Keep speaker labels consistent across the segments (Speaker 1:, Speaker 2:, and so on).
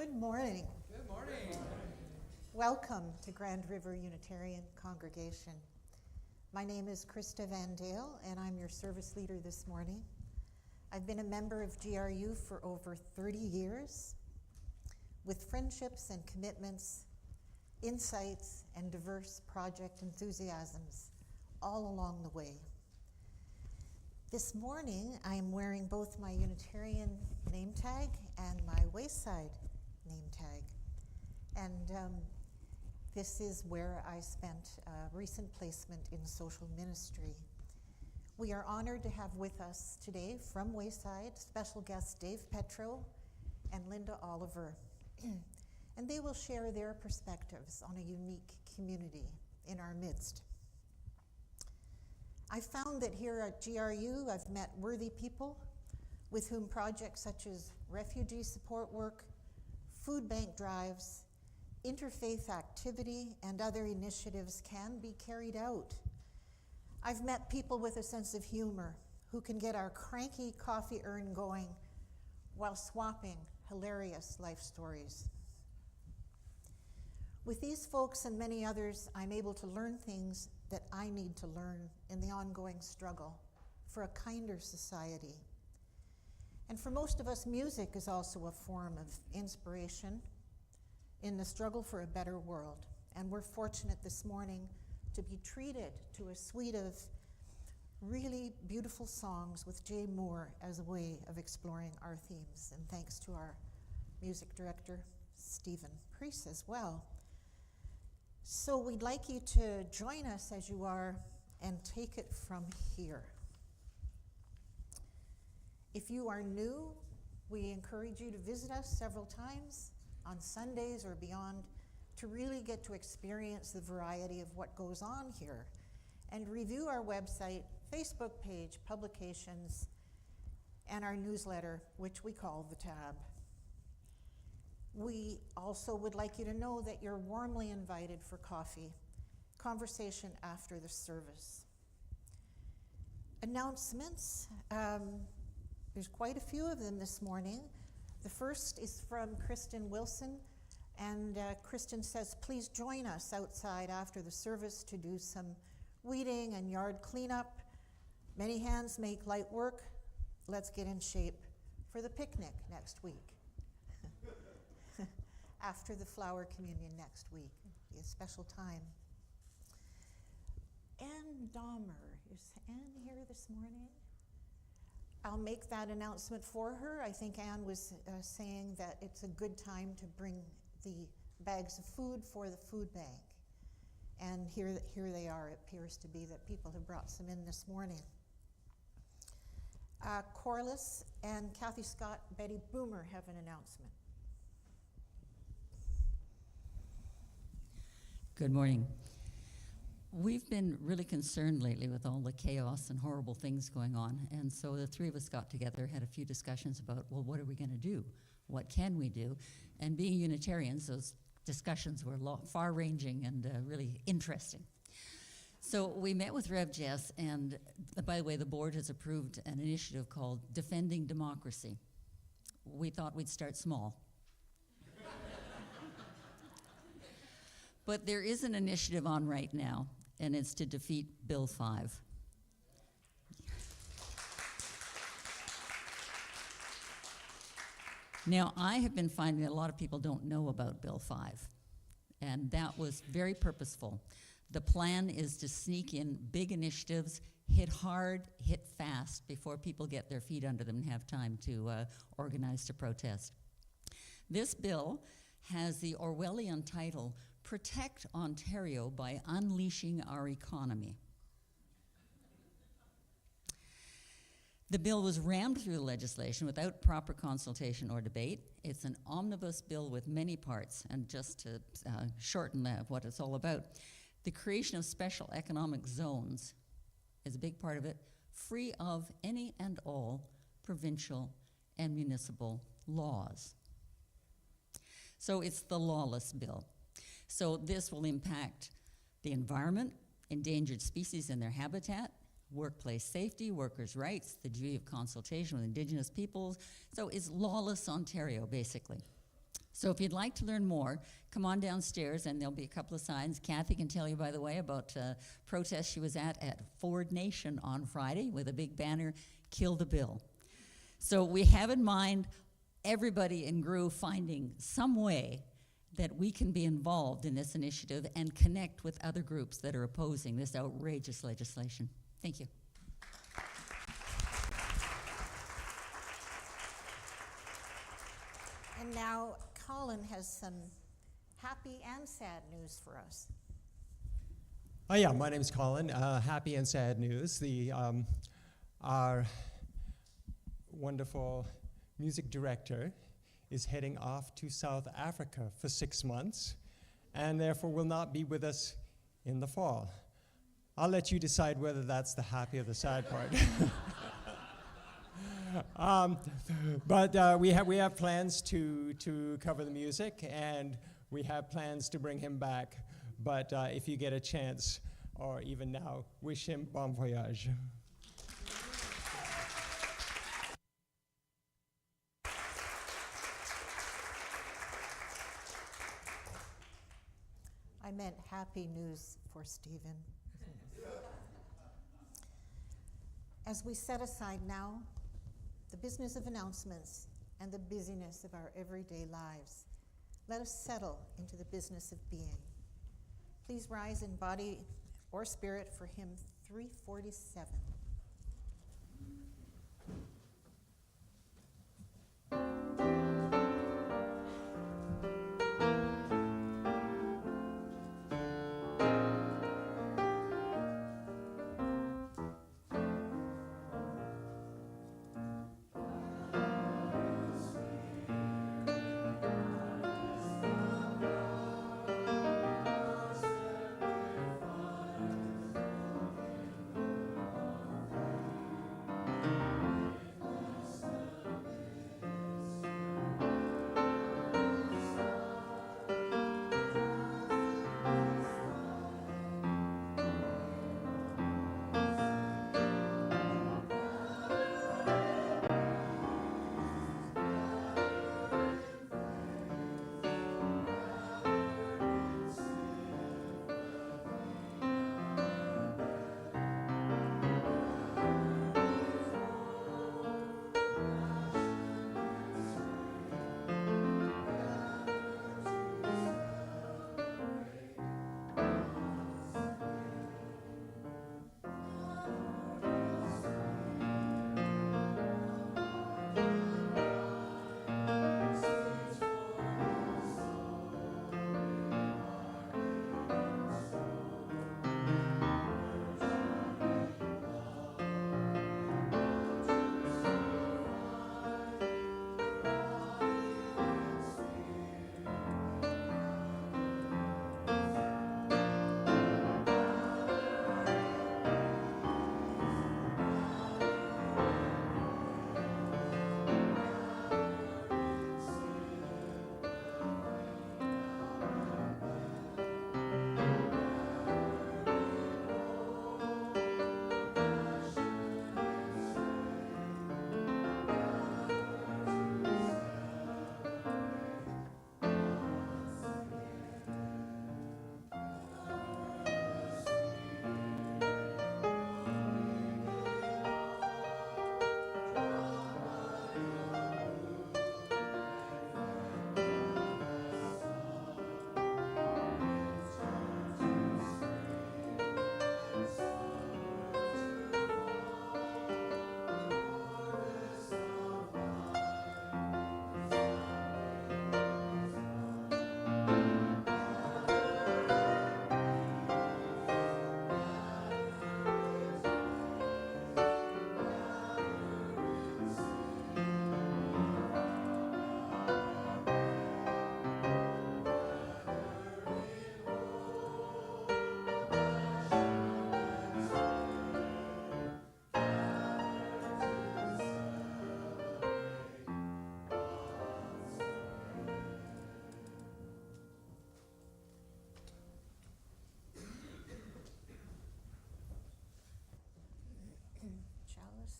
Speaker 1: Good morning.
Speaker 2: Good morning.
Speaker 1: Welcome to Grand River Unitarian Congregation. My name is Krista Van Dale, and I'm your service leader this morning. I've been a member of GRU for over 30 years, with friendships and commitments, insights, and diverse project enthusiasms all along the way. This morning, I am wearing both my Unitarian name tag and my Wayside name tag. And this is where I spent a recent placement in social ministry. We are honored to have with us today from Wayside special guests Dave Petro and Linda Oliver. And they will share their perspectives on a unique community in our midst. I found that here at GRU, I've met worthy people with whom projects such as refugee support work, food bank drives, interfaith activity, and other initiatives can be carried out. I've met people with a sense of humor who can get our cranky coffee urn going while swapping hilarious life stories. With these folks and many others, I'm able to learn things that I need to learn in the ongoing struggle for a kinder society. And for most of us, music is also a form of inspiration in the struggle for a better world. And we're fortunate this morning to be treated to a suite of really beautiful songs with Jay Moore as a way of exploring our themes. And thanks to our music director, Stephen Priest, as well. So we'd like you to join us as you are and take it from here. If you are new, we encourage you to visit us several times on Sundays or beyond to really get to experience the variety of what goes on here and review our website, Facebook page, publications, and our newsletter, which we call The Tab. We also would like you to know that you're warmly invited for coffee, conversation after the service. Announcements, there's quite a few of them this morning. The first is from Kristen Wilson, and Kristen says, please join us outside after the service to do some weeding and yard cleanup. Many hands make light work. Let's get in shape for the picnic next week. After the flower communion next week, a special time. Ann Dahmer, is Ann here this morning? I'll make that announcement for her. I think Ann was saying that it's a good time to bring the bags of food for the food bank. And here they are. It appears to be that people have brought some in this morning. Corliss and Kathy Scott, Betty Boomer have an announcement.
Speaker 3: Good morning. We've been really concerned lately with all the chaos and horrible things going on, and so the three of us got together, had a few discussions about, well, what are we going to do? What can we do? And being Unitarians, those discussions were far-ranging and really interesting. So we met with Rev Jess, and by the way, the board has approved an initiative called Defending Democracy. We thought we'd start small. But there is an initiative on right now, and it's to defeat Bill 5. Now, I have been finding that a lot of people don't know about Bill 5, and that was very purposeful. The plan is to sneak in big initiatives, hit hard, hit fast, before people get their feet under them and have time to organize to protest. This bill has the Orwellian title, Protect Ontario by Unleashing Our Economy. The bill was rammed through the legislation without proper consultation or debate. It's an omnibus bill with many parts, and just to shorten what it's all about, the creation of special economic zones is a big part of it, free of any and all provincial and municipal laws. So it's the lawless bill. So this will impact the environment, endangered species and their habitat, workplace safety, workers' rights, the duty of consultation with Indigenous peoples. So it's lawless Ontario, basically. So if you'd like to learn more, come on downstairs and there'll be a couple of signs. Kathy can tell you, by the way, about a protest she was at Ford Nation on Friday with a big banner, "Kill the Bill." So we have in mind everybody in GRU finding some way that we can be involved in this initiative and connect with other groups that are opposing this outrageous legislation. Thank you.
Speaker 1: And now Colin has some happy and sad news for us.
Speaker 2: Oh yeah, my name's Colin. Happy and sad news. Our wonderful music director is heading off to South Africa for 6 months and therefore will not be with us in the fall. I'll let you decide whether that's the happy or the sad part. But we have plans to cover the music, and we have plans to bring him back. But if you get a chance, or even now, wish him bon voyage.
Speaker 1: I meant happy news for Stephen. As we set aside now the business of announcements and the busyness of our everyday lives, let us settle into the business of being. Please rise in body or spirit for hymn 347.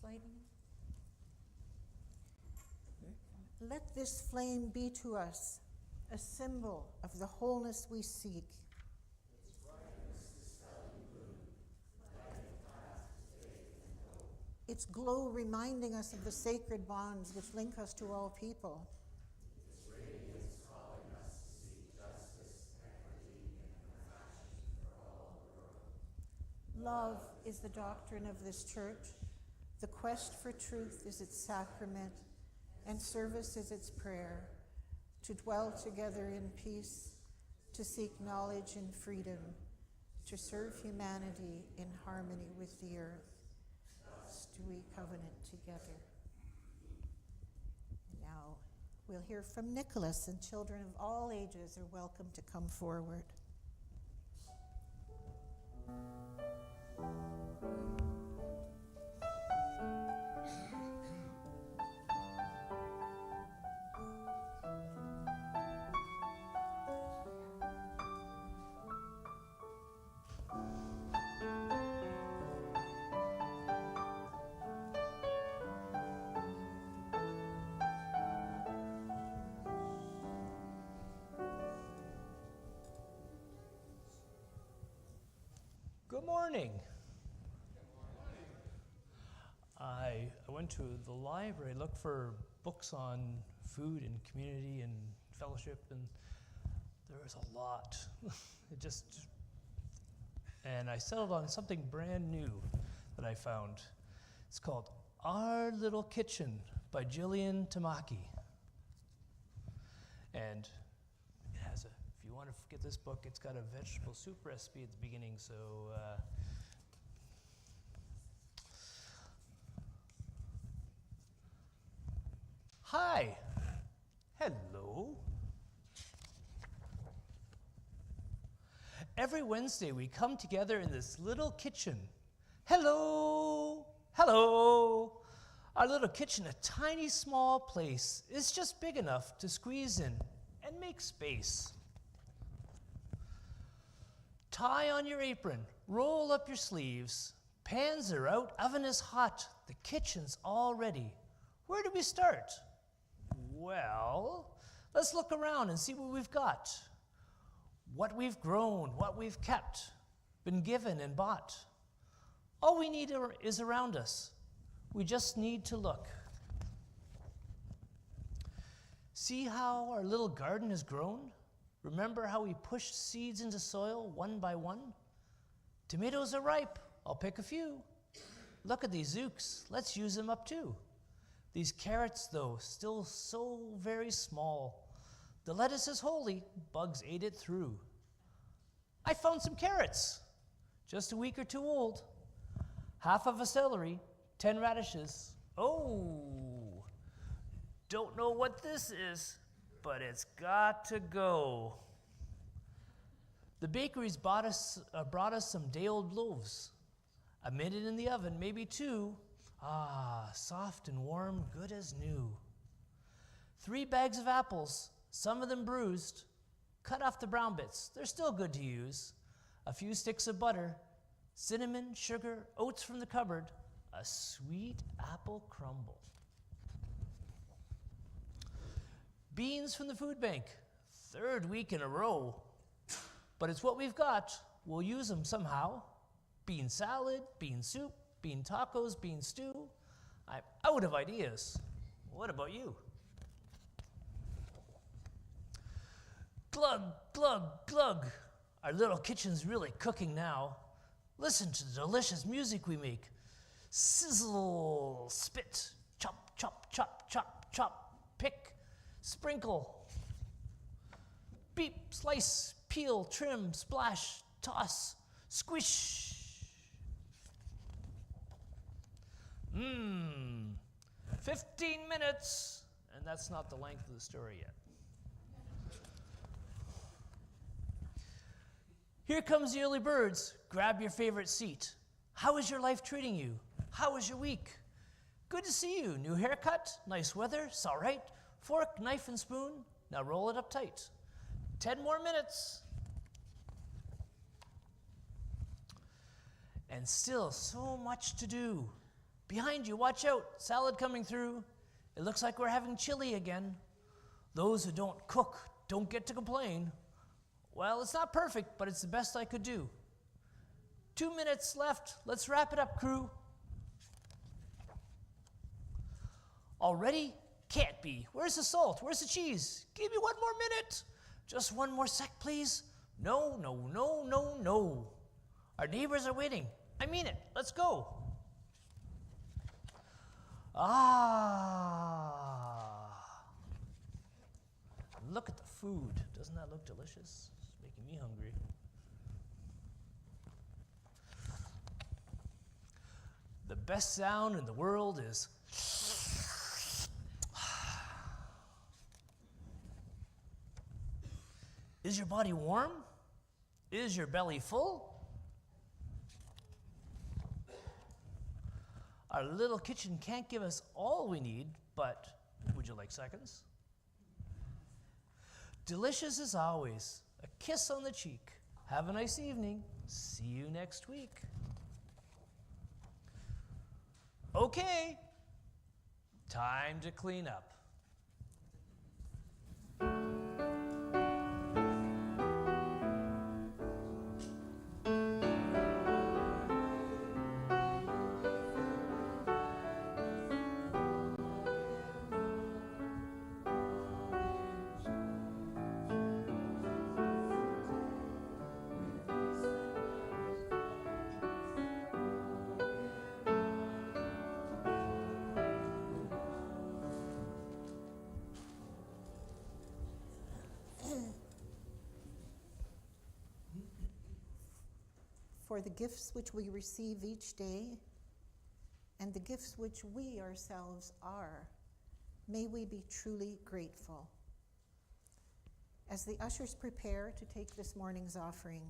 Speaker 1: Lighting. Let this flame be to us a symbol of the wholeness we seek. Its glow reminding us of the sacred bonds which link us to all people. Love is the doctrine of this church. The quest for truth is its sacrament, and service is its prayer. To dwell together in peace, to seek knowledge and freedom, to serve humanity in harmony with the earth. Thus do we covenant together. Now we'll hear from Nicholas, and children of all ages are welcome to come forward.
Speaker 4: Good morning. I went to the library, looked for books on food and community and fellowship, and there was a lot. And I settled on something brand new that I found. It's called Our Little Kitchen by Gillian Tamaki. And it has if you want to get this book, it's got a vegetable soup recipe at the beginning, so hi, hello. Every Wednesday we come together in this little kitchen. Hello, hello. Our little kitchen, a tiny small place, is just big enough to squeeze in and make space. Tie on your apron, roll up your sleeves. Pans are out, oven is hot, the kitchen's all ready. Where do we start? Well, let's look around and see what we've got. What we've grown, what we've kept, been given and bought. All we need is around us. We just need to look. See how our little garden has grown? Remember how we pushed seeds into soil one by one? Tomatoes are ripe. I'll pick a few. Look at these zooks. Let's use them up too. These carrots, though, still so very small. The lettuce is holy. Bugs ate it through. I found some carrots, just a week or two old. Half of a celery, 10 radishes. Oh, don't know what this is, but it's got to go. The bakery's brought us some day-old loaves. A minute in the oven, maybe two. Ah, soft and warm, good as new. 3 bags of apples, some of them bruised. Cut off the brown bits, they're still good to use. A few sticks of butter, cinnamon, sugar, oats from the cupboard, a sweet apple crumble. Beans from the food bank, 3rd week in a row. But it's what we've got, we'll use them somehow. Bean salad, bean soup, bean tacos, bean stew. I'm out of ideas. What about you? Glug, glug, glug. Our little kitchen's really cooking now. Listen to the delicious music we make. Sizzle, spit, chop, chop, chop, chop, chop, pick, sprinkle. Beep, slice, peel, trim, splash, toss, squish. 15 minutes, and that's not the length of the story yet. Here comes the early birds. Grab your favorite seat. How is your life treating you? How was your week? Good to see you. New haircut, nice weather, it's all right. Fork, knife, and spoon. Now roll it up tight. 10 more minutes. And still so much to do. Behind you, watch out, salad coming through. It looks like we're having chili again. Those who don't cook don't get to complain. Well, it's not perfect, but it's the best I could do. 2 minutes left. Let's wrap it up, crew. Already? Can't be. Where's the salt? Where's the cheese? Give me 1 more minute. Just 1 more sec, please. No, no, no, no, no. Our neighbors are waiting. I mean it. Let's go. Look at the food. Doesn't that look delicious? It's making me hungry. The best sound in the world is... Is your body warm? Is your belly full? Our little kitchen can't give us all we need, but would you like seconds? Delicious as always. A kiss on the cheek. Have a nice evening. See you next week. Okay, time to clean up.
Speaker 1: For the gifts which we receive each day and the gifts which we ourselves are, may we be truly grateful. As the ushers prepare to take this morning's offering,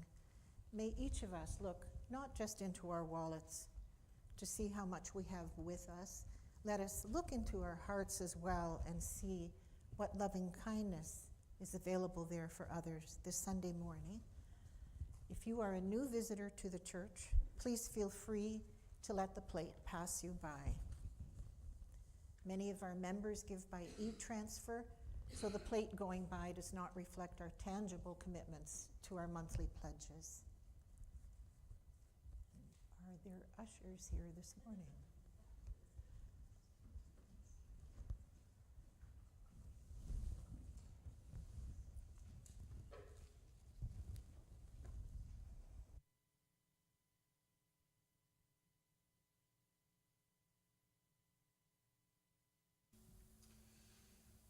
Speaker 1: may each of us look not just into our wallets to see how much we have with us. Let us look into our hearts as well and see what loving kindness is available there for others this Sunday morning. If you are a new visitor to the church, please feel free to let the plate pass you by. Many of our members give by e-transfer, so the plate going by does not reflect our tangible commitments to our monthly pledges. Are there ushers here this morning?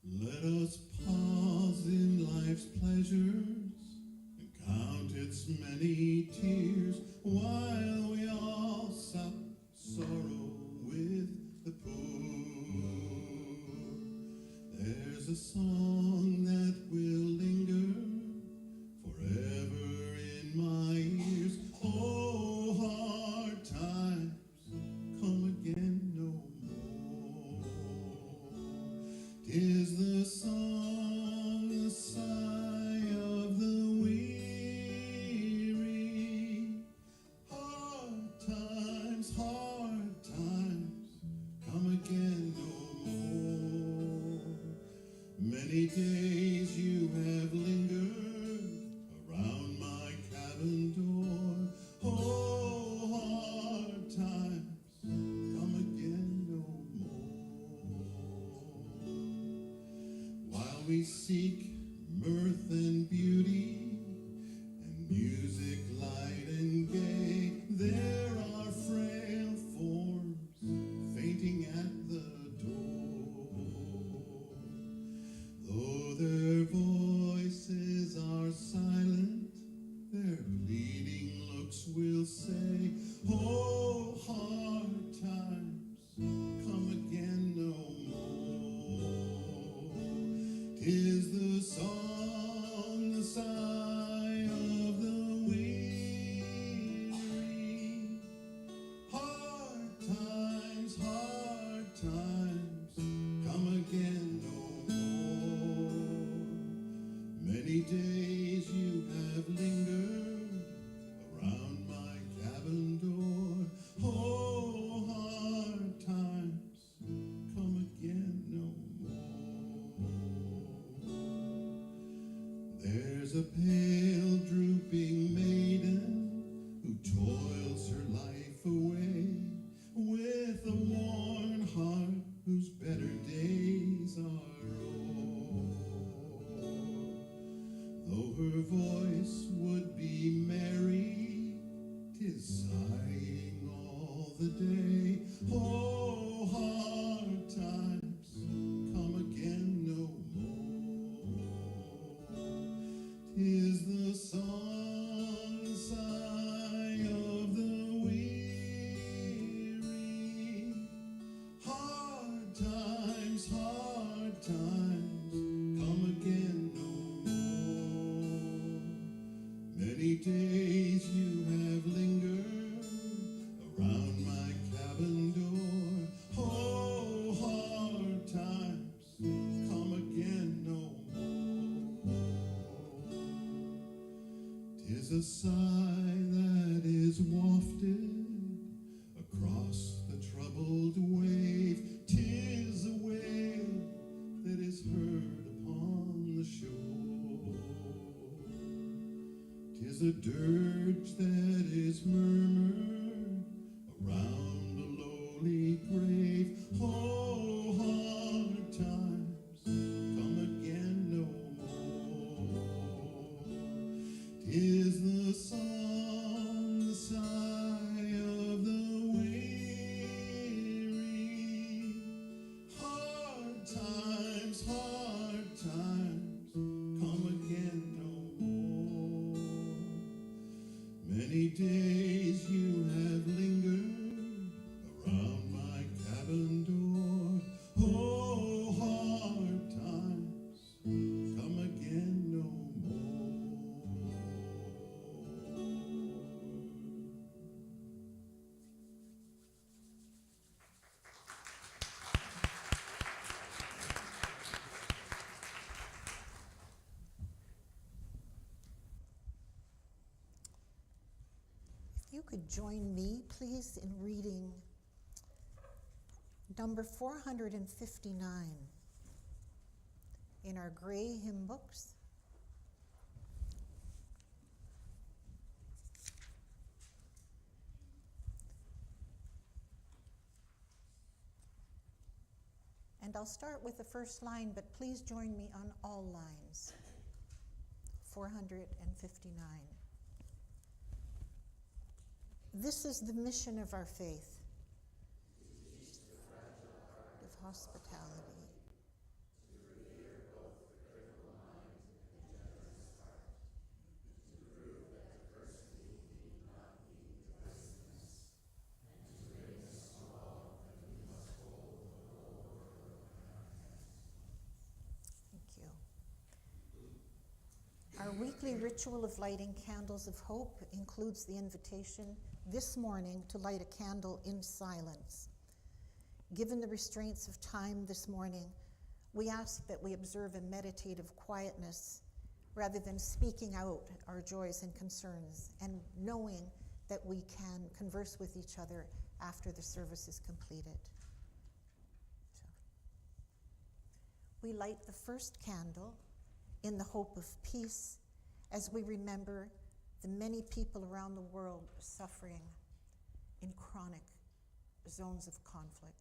Speaker 5: Let us pause in life's pleasures and count its many tears while we all sup sorrow with the poor. There's a song that will linger forever in my ears. Oh, hard times come again no more. 'Tis the song, the sigh of the weary. Hard times come again no more. Many days you have lingered around my cabin door. Oh, hard times come again no more. While we seek mirth and beauty and music light and gay, there are frail forms fainting at the door. Though their voices are silent, their pleading looks will say, oh, hard times come again no more. 'Tis the song, the sigh of the weary. Hard times come again no more. Many days you have lingered around my cabin door. Oh, hard times come again no more. There's a pale, drooping maiden who toils her life away with a worn heart whose better days are o'er. Though her voice would be merry, 'tis sighing all the day. Oh, hard times come again no more. 'Tis the song sigh of the weary. Hard times come again no more. Many days you have lingered around my cabin door. Oh, hard times come again no more. 'Tis a sigh that is wafted across the troubled wave. 'Tis a wail that is heard upon the shore. 'Tis a dirge that is murmured around the lowly grave. Oh, hard times come again no more. 'Tis the song, the sigh of the weary. Hard times come again no more. Many days you have lingered around my cabin door. Oh, hard times come again no more.
Speaker 1: If you could join me, please, in reading number 459 in our gray hymn books. And I'll start with the first line, but please join me on all lines. 459. This is the mission of our faith, of hospitality. Thank you. Our weekly ritual of lighting candles of hope includes the invitation this morning to light a candle in silence. Given the restraints of time this morning, we ask that we observe a meditative quietness rather than speaking out our joys and concerns, and knowing that we can converse with each other after the service is completed. So, we light the first candle in the hope of peace as we remember the many people around the world suffering in chronic zones of conflict.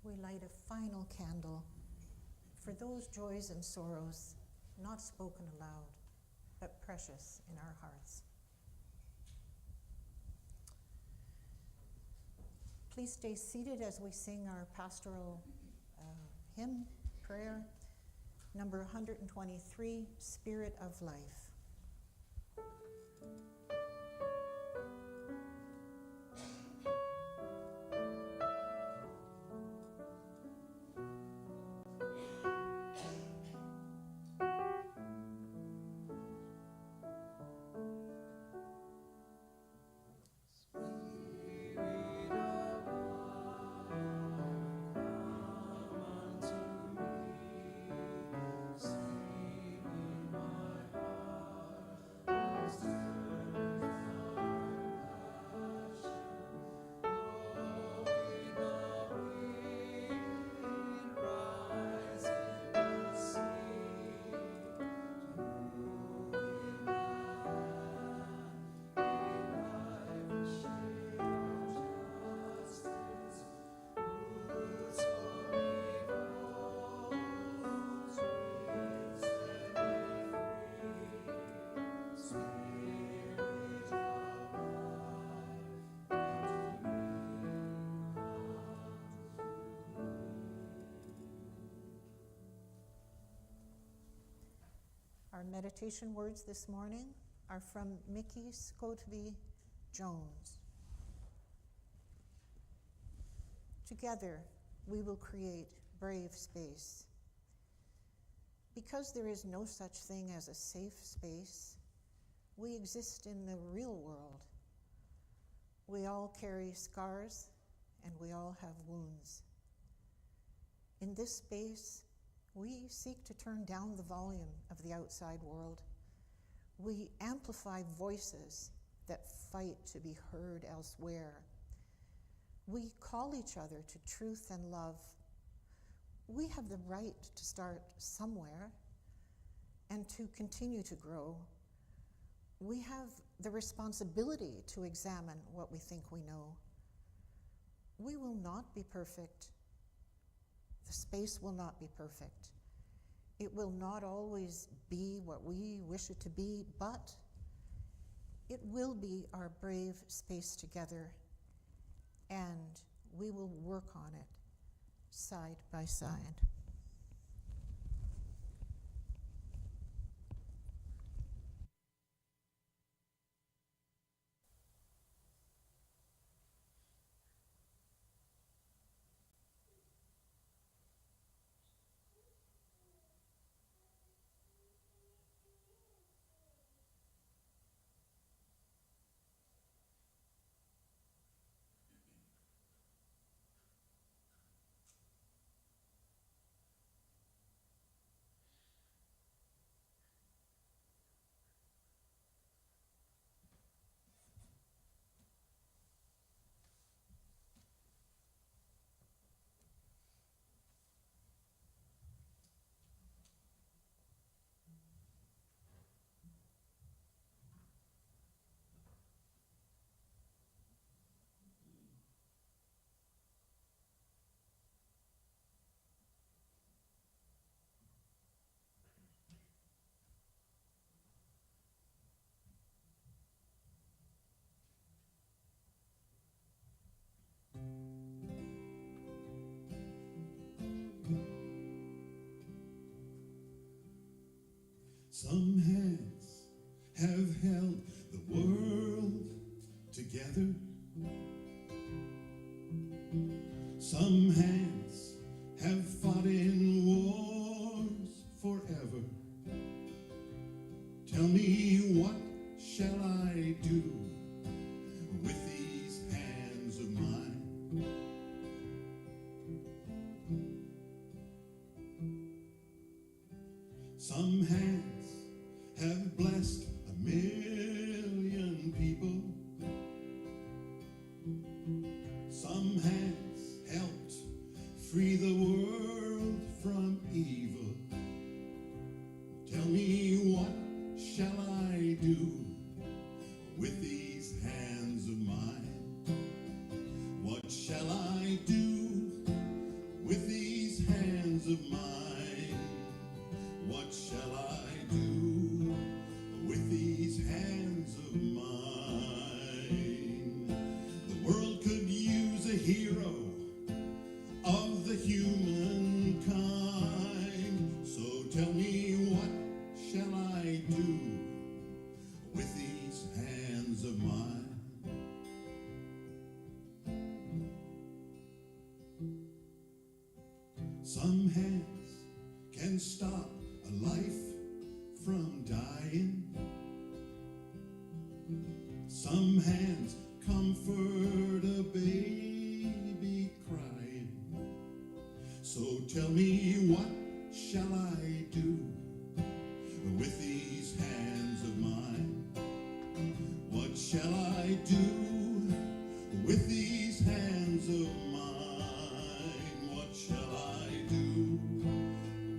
Speaker 1: we light a final candle for those joys and sorrows not spoken aloud, but precious in our hearts. Please stay seated as we sing our pastoral hymn, prayer, number 123, Spirit of Life. Our meditation words this morning are from Mickey Scotby Jones. Together, we will create brave space. Because there is no such thing as a safe space, we exist in the real world. We all carry scars, and we all have wounds. In this space, we seek to turn down the volume of the outside world. We amplify voices that fight to be heard elsewhere. We call each other to truth and love. We have the right to start somewhere and to continue to grow. We have the responsibility to examine what we think we know. We will not be perfect. The space will not be perfect. It will not always be what we wish it to be, but it will be our brave space together, and we will work on it side by side.
Speaker 5: Some hands have held the world together. Some hands have fought in wars forever. Tell me, what shall I do with these hands of mine? Some hands have blessed 1,000,000 people. Some hands helped free the world from evil. Tell me, what shall I do with these hands of mine? What shall I do hands of mine. What shall I do with these hands of mine? The world could use a hero of the humankind. So tell me, what shall I do with these hands of mine? Some hands can stop a life from dying. Some hands comfort a baby crying. So tell me, what shall I do with these hands of mine? What shall I do with these hands of mine? What shall I do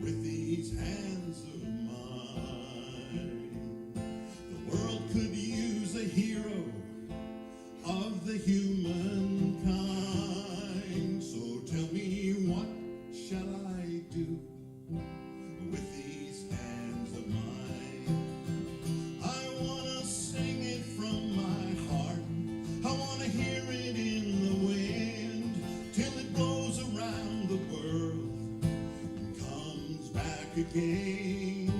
Speaker 5: with these hands of mine? The world could use a hero of the humankind. So tell me, what shall I do with these hands of mine? I wanna sing it from my heart. I wanna hear it in the wind till it blows around the world and comes back again.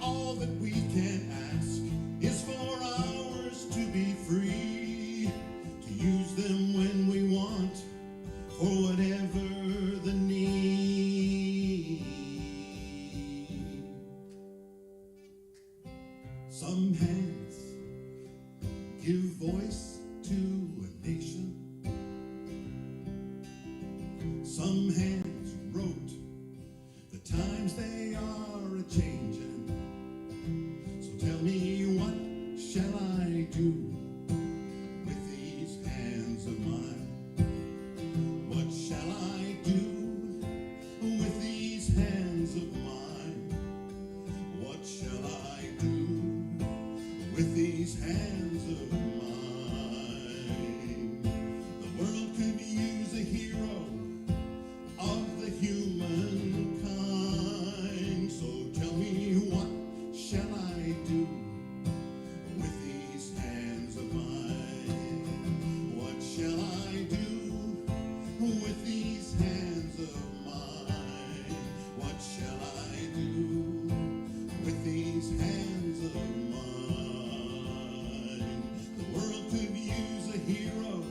Speaker 5: All that we can ask is for ours to be free, to use them when we want, for whatever the need. Some hands give voice to a nation. Some hands wrote the times they are a-changin'. So tell me, what shall I do with these hands of mine? What shall I do with these hands of mine? What shall I do with these hands of mine? The world could use a hero of the humankind. So tell me, what shall I do with these hands of mine? What shall I do with these hands of mine? What shall I do with these hands of mine? The world could use a hero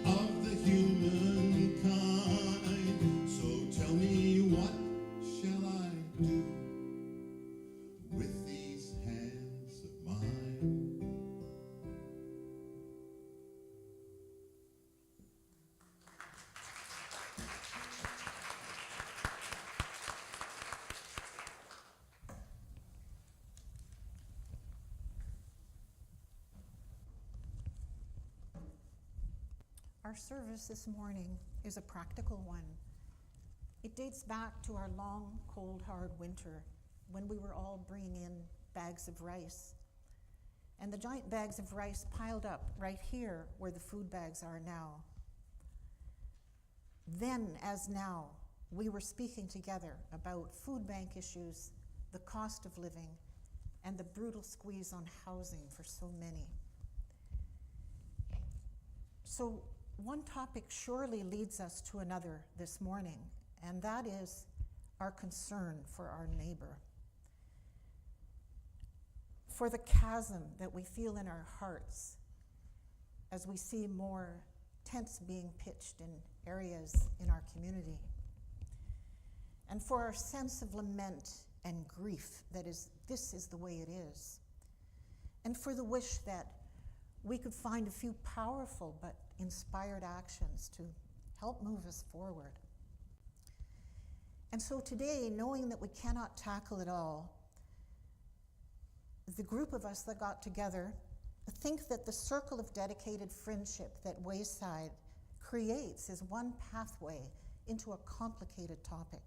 Speaker 5: of the humankind. So tell me, what shall I do with these hands of mine?
Speaker 1: Our service this morning is a practical one. It dates back to our long, cold, hard winter when we were all bringing in bags of rice. And the giant bags of rice piled up right here where the food bags are now. Then, as now, we were speaking together about food bank issues, the cost of living, and the brutal squeeze on housing for so many. So one topic surely leads us to another this morning, and that is our concern for our neighbor. For the chasm that we feel in our hearts as we see more tents being pitched in areas in our community. And for our sense of lament and grief that this is the way it is. And for the wish that we could find a few powerful but inspired actions to help move us forward. And so today, knowing that we cannot tackle it all, the group of us that got together think that the circle of dedicated friendship that Wayside creates is one pathway into a complicated topic.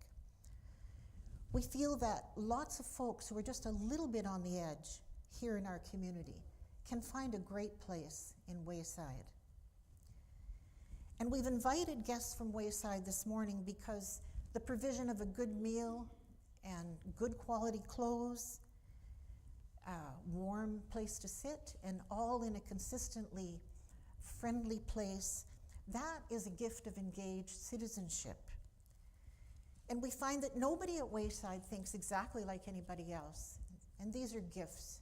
Speaker 1: We feel that lots of folks who are just a little bit on the edge here in our community can find a great place in Wayside. And we've invited guests from Wayside this morning because the provision of a good meal and good quality clothes, a warm place to sit, and all in a consistently friendly place, that is a gift of engaged citizenship. And we find that nobody at Wayside thinks exactly like anybody else, and these are gifts.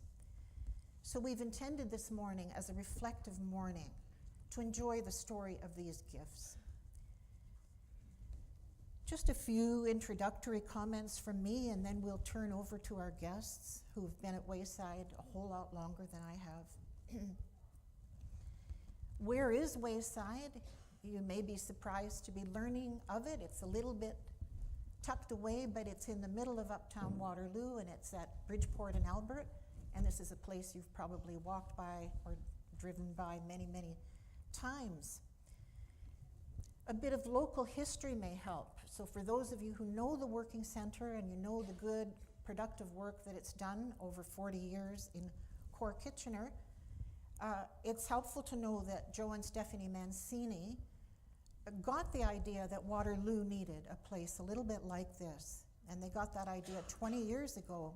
Speaker 1: So we've intended this morning as a reflective morning to enjoy the story of these gifts. Just a few introductory comments from me, and then we'll turn over to our guests who have been at Wayside a whole lot longer than I have. Where is Wayside? You may be surprised to be learning of it. It's a little bit tucked away, but it's in the middle of uptown Waterloo, and it's at Bridgeport and Albert. And this is a place you've probably walked by or driven by many, many times. A bit of local history may help. So for those of you who know the Working Center and you know the good, productive work that it's done over 40 years in Core Kitchener, it's helpful to know that Joe and Stephanie Mancini got the idea that Waterloo needed a place a little bit like this. And they got that idea 20 years ago.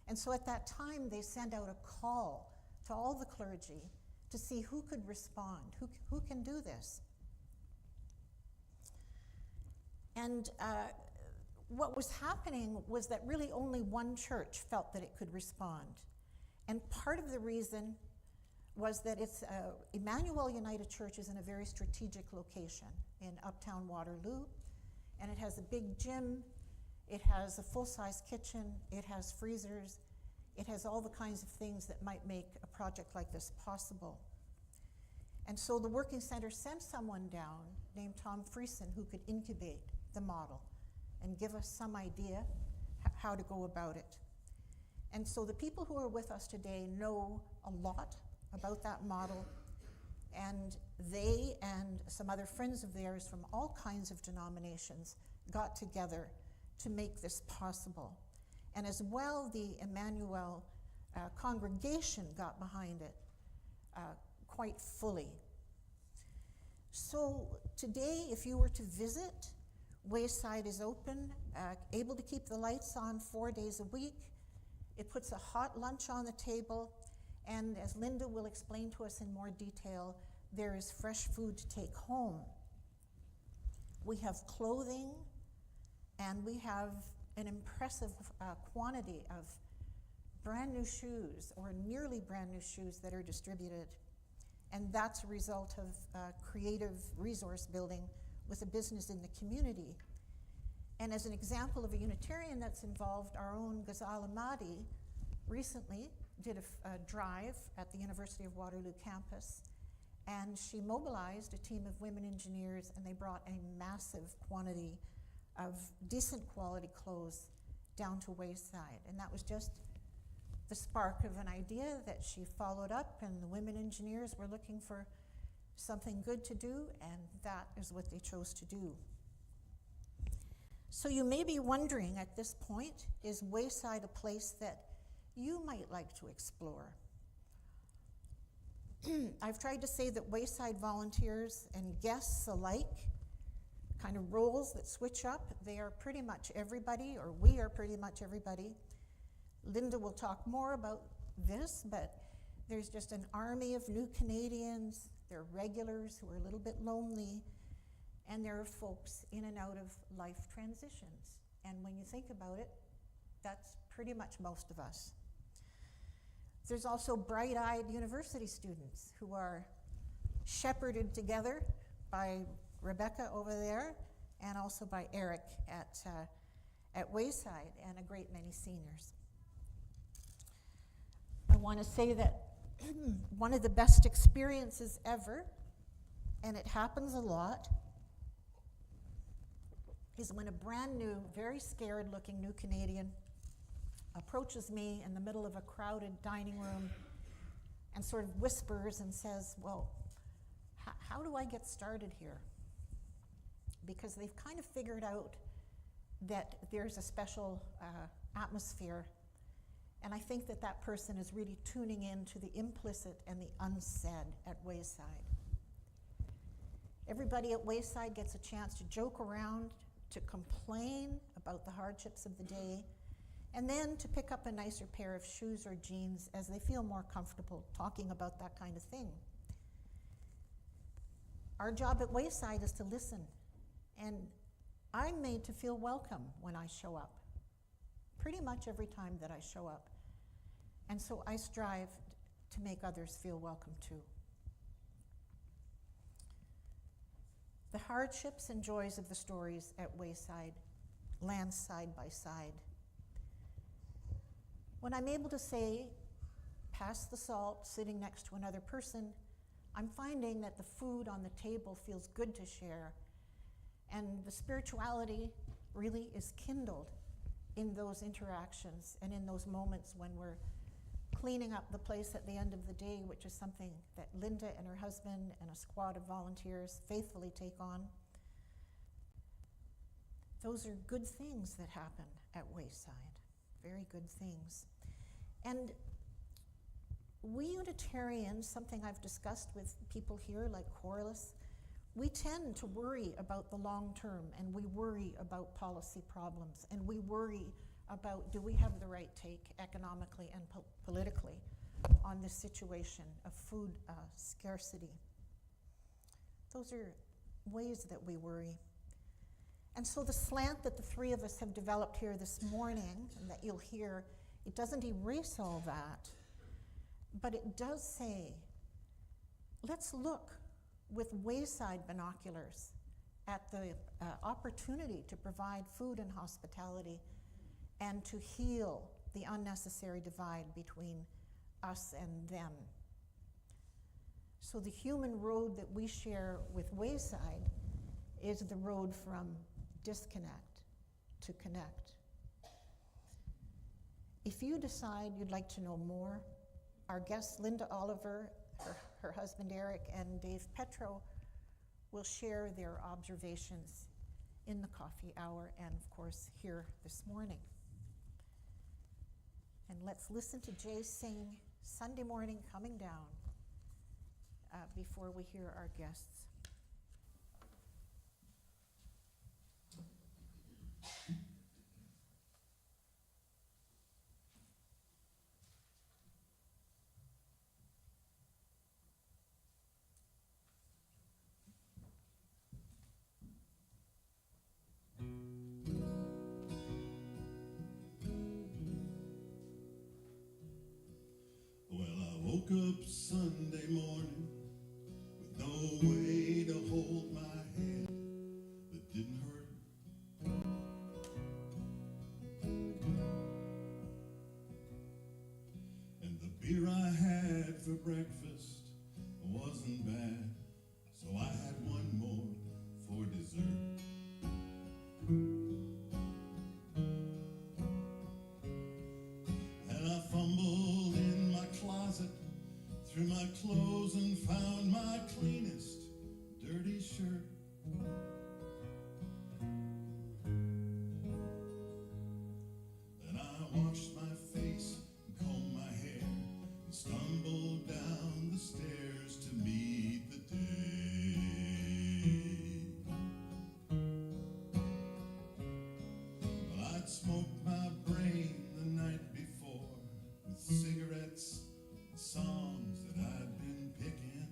Speaker 1: And so at that time, they sent out a call to all the clergy to see who could respond, who can do this. And what was happening was that really only one church felt that it could respond. And part of the reason was that it's Emmanuel United Church is in a very strategic location in uptown Waterloo, and it has a big gym, it has a full-size kitchen, it has freezers, it has all the kinds of things that might make a project like this possible. And so the Working Center sent someone down named Tom Friesen who could incubate the model and give us some idea how to go about it. And so the people who are with us today know a lot about that model, and they and some other friends of theirs from all kinds of denominations got together to make this possible. And as well, the Emmanuel congregation got behind it quite fully. So today, if you were to visit, Wayside is open, able to keep the lights on 4 days a week. It puts a hot lunch on the table, and as Linda will explain to us in more detail, there is fresh food to take home. We have clothing, and we have an impressive quantity of brand new shoes or nearly brand new shoes that are distributed. And that's a result of creative resource building with a business in the community. And as an example of a Unitarian that's involved, our own Ghazal Ahmadi recently did a drive at the University of Waterloo campus, and she mobilized a team of women engineers, and they brought a massive quantity of decent quality clothes down to Wayside. And that was just the spark of an idea that she followed up, and the women engineers were looking for something good to do, and that is what they chose to do. So you may be wondering at this point, is Wayside a place that you might like to explore? I've tried to say that Wayside volunteers and guests alike, kind of roles that switch up, they are pretty much everybody, or we are pretty much everybody. Linda will talk more about this, but there's just an army of new Canadians. There are regulars who are a little bit lonely, and there are folks in and out of life transitions. And when you think about it, that's pretty much most of us. There's also bright-eyed university students who are shepherded together by Rebecca over there, and also by Eric at Wayside, and a great many seniors. I want to say that one of the best experiences ever, and it happens a lot, is when a brand new, very scared-looking new Canadian approaches me in the middle of a crowded dining room and sort of whispers and says, well, how do I get started here? Because they've kind of figured out that there's a special atmosphere, and I think that that person is really tuning in to the implicit and the unsaid at Wayside. Everybody at Wayside gets a chance to joke around, to complain about the hardships of the day, and then to pick up a nicer pair of shoes or jeans as they feel more comfortable talking about that kind of thing. Our job at Wayside is to listen, and I'm made to feel welcome when I show up, pretty much every time that I show up. And so I strive to make others feel welcome too. The hardships and joys of the stories at Wayside land side by side. When I'm able to say, pass the salt, sitting next to another person, I'm finding that the food on the table feels good to share, and the spirituality really is kindled in those interactions and in those moments when we're cleaning up the place at the end of the day, which is something that Linda and her husband and a squad of volunteers faithfully take on. Those are good things that happen at Wayside, very good things. And we Unitarians, something I've discussed with people here like Corliss, we tend to worry about the long term, and we worry about policy problems, and we worry about, do we have the right take economically and politically on this situation of food scarcity. Those are ways that we worry. And so the slant that the three of us have developed here this morning, and that you'll hear, it doesn't erase all that, but it does say, let's look with Wayside binoculars at the opportunity to provide food and hospitality and to heal the unnecessary divide between us and them. So the human road that we share with Wayside is the road from disconnect to connect. If you decide you'd like to know more, our guests Linda Oliver, her husband Eric, and Dave Petro will share their observations in the coffee hour and, of course, here this morning. And let's listen to Jay sing Sunday Morning Coming Down before we hear our guests.
Speaker 5: Woke up Sunday morning with no way to hold my head that didn't hurt. And the beer I had for breakfast wasn't bad, so I had one more for dessert. And I fumbled in my closet through my clothes and found my cleanest dirty shirt. Then I washed my face and combed my hair and stumbled down the stairs to meet the day. Well, I'd smoked my brain the night before with cigarettes and songs that I'd been picking.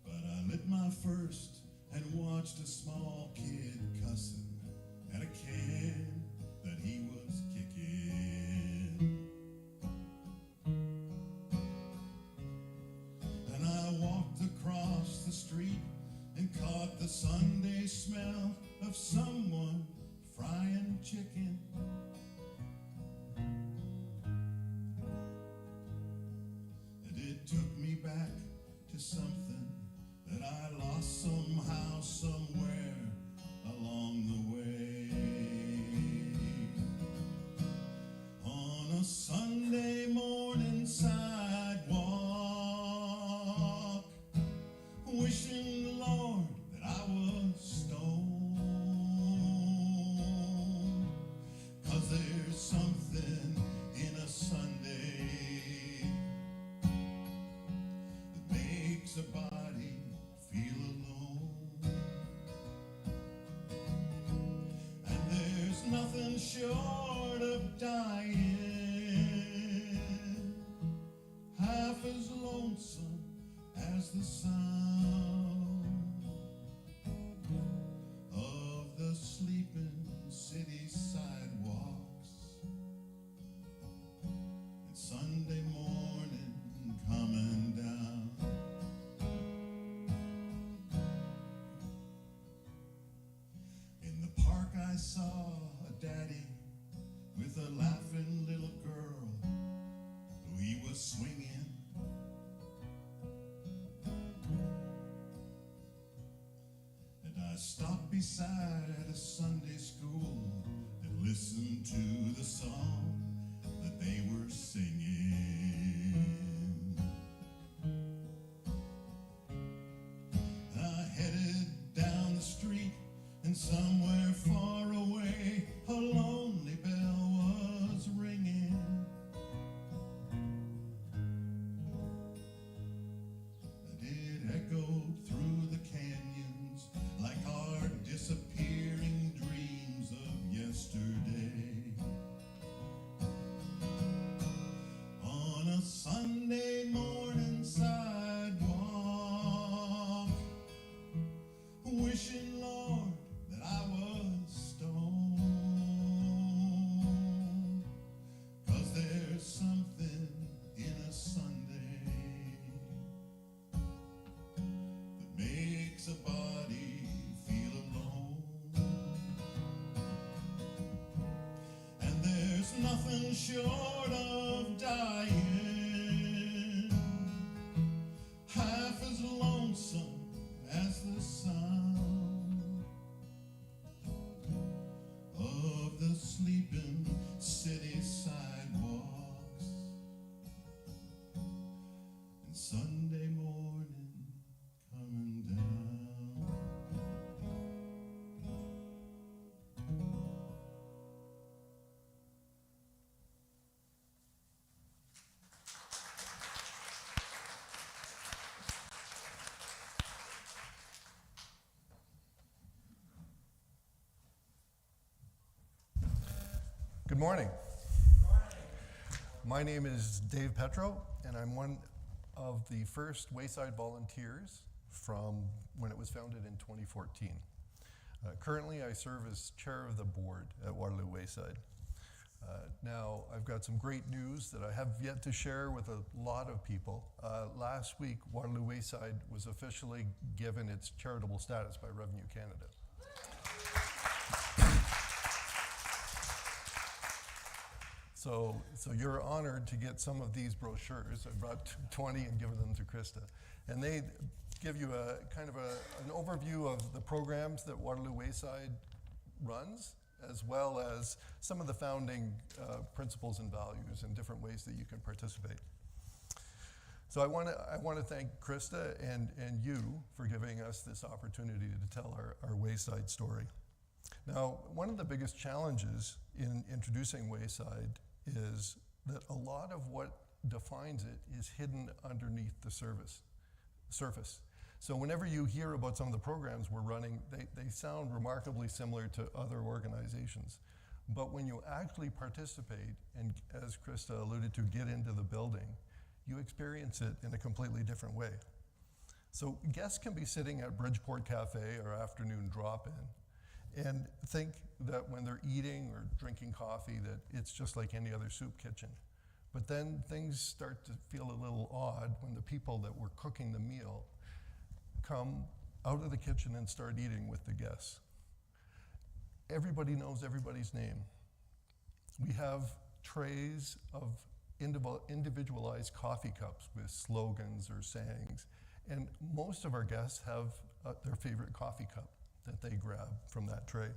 Speaker 5: But I lit my first and watched a small kid cussing at a can that he was kicking. And I walked across the street and caught the Sunday smell of someone frying chicken. And it took me back to something that I lost somehow, somewhere along the way. On a Sunday morning sidewalk, wishing the Lord that I was stoned, 'cause there's something in a Sunday that makes a body saw a daddy with a laughing little girl who he was swinging. And I stopped beside a Sunday school and listened to the song that they were singing. I headed down the street, and somewhere far away a lonely bell was ringing. And it echoed through the canyons like our disappearing dreams of yesterday. On a Sunday morning sidewalk, wishing, Lord, that I was stoned. 'Cause there's something in a Sunday that makes a body feel alone. And there's nothing short of dying half as lonesome as the sound of the sleeping city sidewalks and Sunday morning coming down.
Speaker 6: Good morning. My name is Dave Petro, and I'm one of the first Wayside volunteers from when it was founded in 2014. Currently, I serve as chair of the board at Waterloo Wayside. Now, I've got some great news that I have yet to share with a lot of people. Last week, Waterloo Wayside was officially given its charitable status by Revenue Canada. So you're honored to get some of these brochures. I brought 20 and given them to Krista. And they give you a kind of an overview of the programs that Waterloo Wayside runs, as well as some of the founding principles and values and different ways that you can participate. So I want to thank Krista and you for giving us this opportunity to tell our Wayside story. Now, one of the biggest challenges in introducing Wayside is that a lot of what defines it is hidden underneath the surface. So whenever you hear about some of the programs we're running, they sound remarkably similar to other organizations. But when you actually participate, and as Krista alluded to, get into the building, you experience it in a completely different way. So guests can be sitting at Bridgeport Cafe or afternoon drop-in and think that when they're eating or drinking coffee that it's just like any other soup kitchen. But then things start to feel a little odd when the people that were cooking the meal come out of the kitchen and start eating with the guests. Everybody knows everybody's name. We have trays of individualized coffee cups with slogans or sayings, and most of our guests have their favorite coffee cup that they grab from that tray.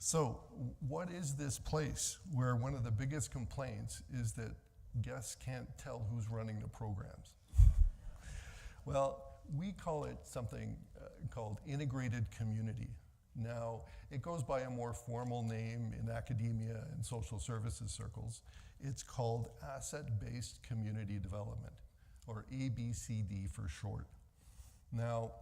Speaker 6: So what is this place where one of the biggest complaints is that guests can't tell who's running the programs? Well, we call it something called integrated community. Now, it goes by a more formal name in academia and social services circles. It's called asset-based community development, or ABCD for short. Now,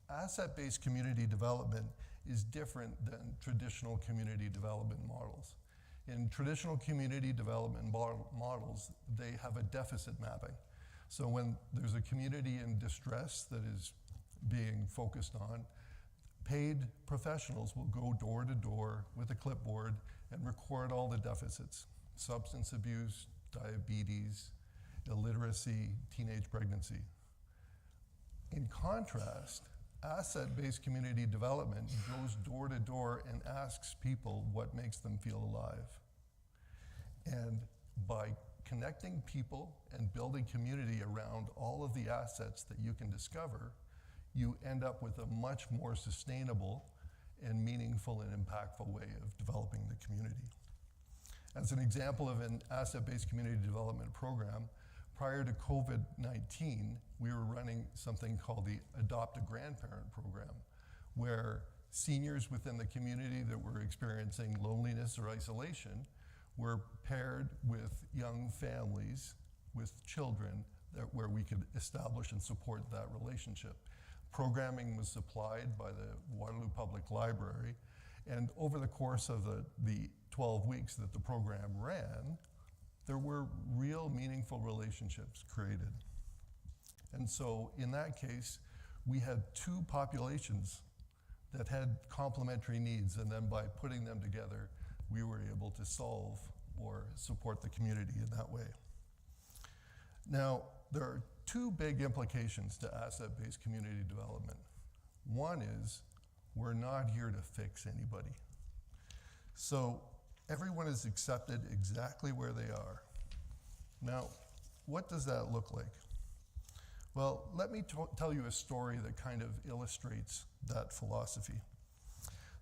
Speaker 6: asset-based community development is different than traditional community development models. In traditional community development models, they have a deficit mapping. So when there's a community in distress that is being focused on, paid professionals will go door to door with a clipboard and record all the deficits: substance abuse, diabetes, illiteracy, teenage pregnancy. In contrast, asset-based community development goes door to door and asks people what makes them feel alive. And by connecting people and building community around all of the assets that you can discover, you end up with a much more sustainable and meaningful and impactful way of developing the community. As an example of an asset-based community development program, prior to COVID-19, we were running something called the Adopt a Grandparent program, where seniors within the community that were experiencing loneliness or isolation were paired with young families with children where we could establish and support that relationship. Programming was supplied by the Waterloo Public Library, and over the course of the 12 weeks that the program ran, there were real meaningful relationships created. And so in that case, we had two populations that had complementary needs, and then by putting them together, we were able to solve or support the community in that way. Now, there are two big implications to asset-based community development. One is, we're not here to fix anybody. So everyone is accepted exactly where they are. Now, what does that look like? Well, let me tell you a story that kind of illustrates that philosophy.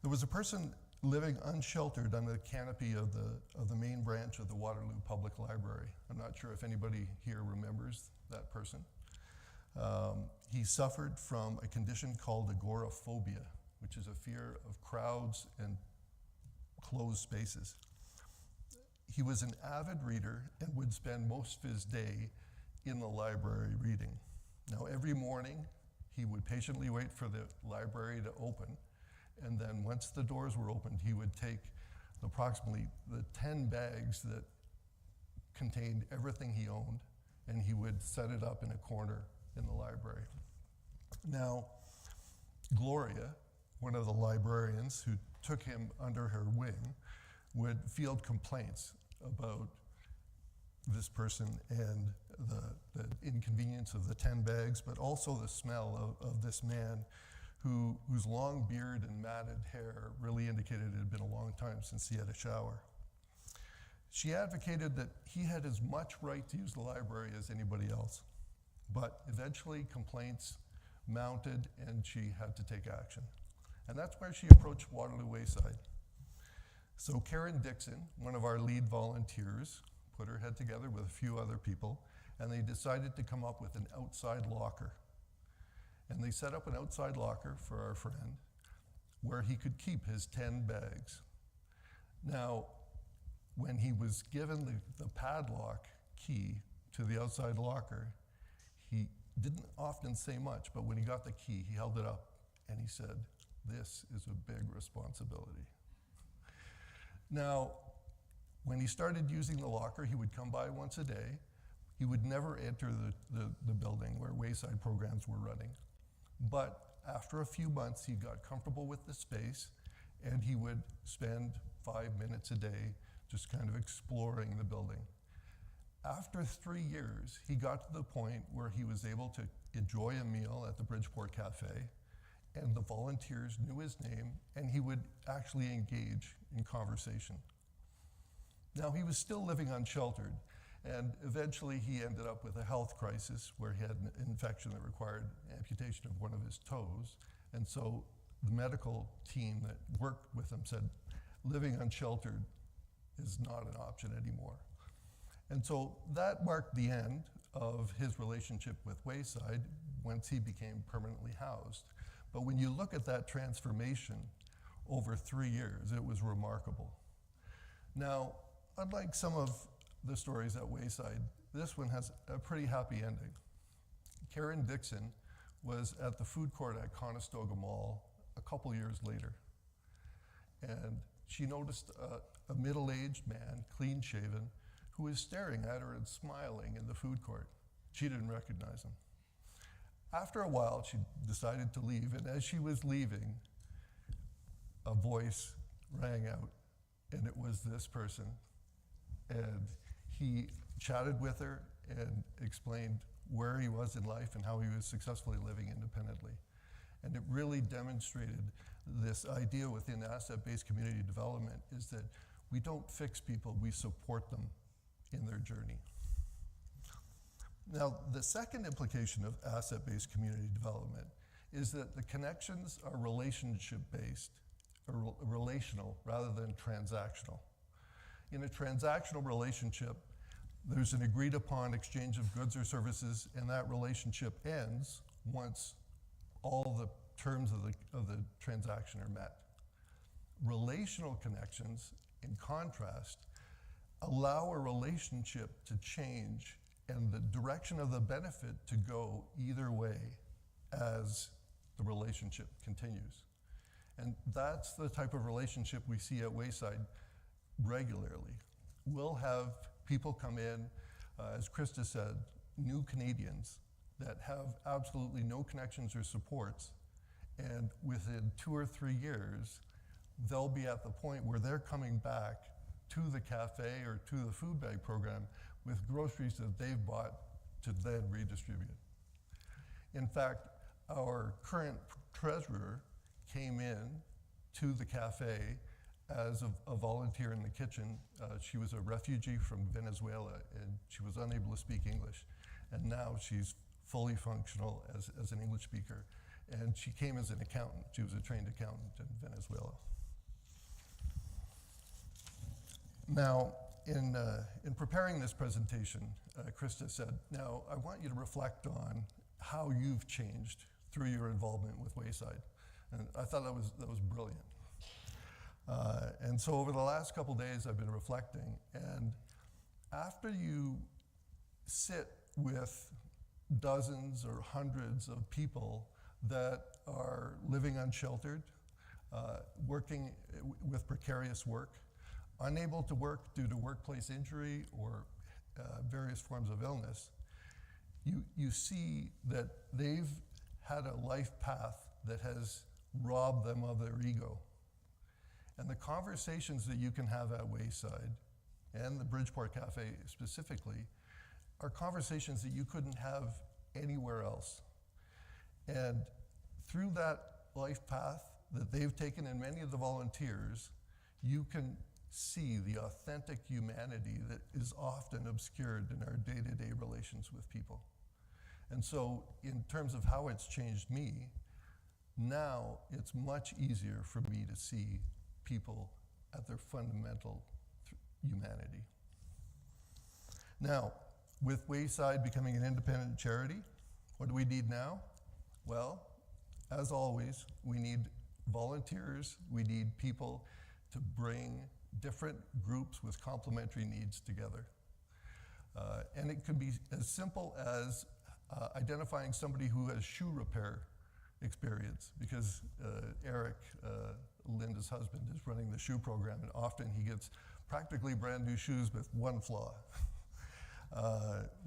Speaker 6: There was a person living unsheltered under the canopy of the main branch of the Waterloo Public Library. I'm not sure if anybody here remembers that person. He suffered from a condition called agoraphobia, which is a fear of crowds and closed spaces. He was an avid reader and would spend most of his day in the library reading. Now, every morning, he would patiently wait for the library to open, and then once the doors were opened, he would take approximately the 10 bags that contained everything he owned, and he would set it up in a corner in the library. Now, Gloria, one of the librarians who took him under her wing, would field complaints about this person and the inconvenience of the 10 bags, but also the smell of this man whose long beard and matted hair really indicated it had been a long time since he had a shower. She advocated that he had as much right to use the library as anybody else, but eventually complaints mounted and she had to take action. And that's where she approached Waterloo Wayside. So Karen Dixon, one of our lead volunteers, put her head together with a few other people, and they decided to come up with an outside locker. And they set up an outside locker for our friend where he could keep his 10 bags. Now, when he was given the padlock key to the outside locker, he didn't often say much, but when he got the key, he held it up and he said, "This is a big responsibility." Now, when he started using the locker, he would come by once a day. He would never enter the building where Wayside programs were running. But after a few months, he got comfortable with the space, and he would spend 5 minutes a day just kind of exploring the building. After 3 years, he got to the point where he was able to enjoy a meal at the Bridgeport Cafe, and the volunteers knew his name, and he would actually engage in conversation. Now, he was still living unsheltered, and eventually he ended up with a health crisis where he had an infection that required amputation of one of his toes. And so the medical team that worked with him said, living unsheltered is not an option anymore. And so that marked the end of his relationship with Wayside once he became permanently housed. But when you look at that transformation over 3 years, it was remarkable. Now, unlike some of the stories at Wayside, this one has a pretty happy ending. Karen Dixon was at the food court at Conestoga Mall a couple years later, and she noticed a middle-aged man, clean-shaven, who was staring at her and smiling in the food court. She didn't recognize him. After a while, she decided to leave, and as she was leaving, a voice rang out, and it was this person. And he chatted with her and explained where he was in life and how he was successfully living independently. And and it really demonstrated this idea within asset-based community development is that we don't fix people, we support them in their journey. Now, the second implication of asset-based community development is that the connections are relationship-based, or relational rather than transactional. In a transactional relationship, there's an agreed upon exchange of goods or services, and that relationship ends once all the terms of the transaction are met. Relational connections, in contrast, allow a relationship to change and the direction of the benefit to go either way as the relationship continues. And that's the type of relationship we see at Wayside regularly. We'll have people come in, as Krista said, new Canadians that have absolutely no connections or supports, and within 2 or 3 years, they'll be at the point where they're coming back to the cafe or to the food bag program with groceries that they've bought to then redistribute. In fact, our current treasurer came in to the cafe as a volunteer in the kitchen. She was a refugee from Venezuela, and she was unable to speak English. And now she's fully functional as an English speaker. And she came as an accountant. She was a trained accountant in Venezuela. Now, in preparing this presentation, Krista said, now I want you to reflect on how you've changed through your involvement with Wayside. And I thought that was brilliant. And so over the last couple days, I've been reflecting. And after you sit with dozens or hundreds of people that are living unsheltered, working with precarious work, unable to work due to workplace injury or various forms of illness, you see that they've had a life path that has robbed them of their ego. And the conversations that you can have at Wayside, and the Bridgeport Cafe specifically, are conversations that you couldn't have anywhere else. And through that life path that they've taken, and many of the volunteers, you can see the authentic humanity that is often obscured in our day-to-day relations with people. And so in terms of how it's changed me, now it's much easier for me to see people at their fundamental humanity. Now, with Wayside becoming an independent charity, what do we need now? Well, as always, we need volunteers, we need people to bring different groups with complementary needs together. And it could be as simple as identifying somebody who has shoe repair experience, because Eric, Linda's husband, is running the shoe program, and often he gets practically brand new shoes with one flaw.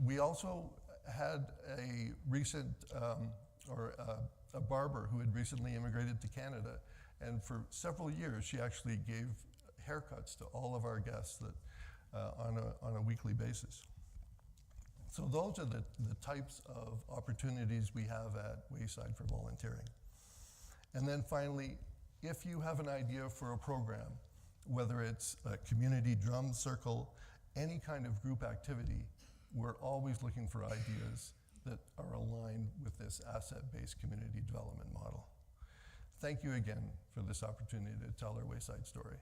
Speaker 6: We also had a recent, a barber who had recently immigrated to Canada, and for several years she actually gave haircuts to all of our guests that, on a weekly basis. So those are the types of opportunities we have at Wayside for volunteering. And then finally, if you have an idea for a program, whether it's a community drum circle, any kind of group activity, we're always looking for ideas that are aligned with this asset-based community development model. Thank you again for this opportunity to tell our Wayside story.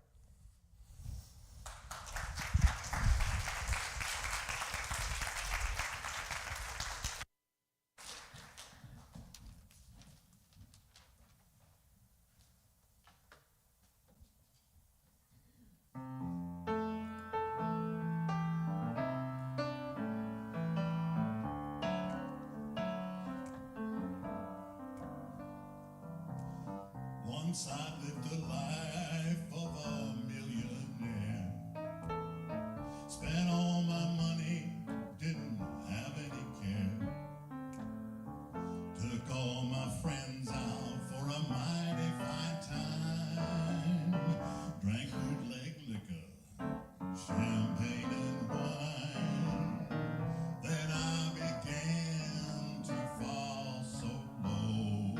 Speaker 5: Once I lived a life of a millionaire. Spent all my money, didn't have any care. Took all my friends out for a mighty fine time. Drank bootleg liquor, champagne and wine. Then I began to fall so low.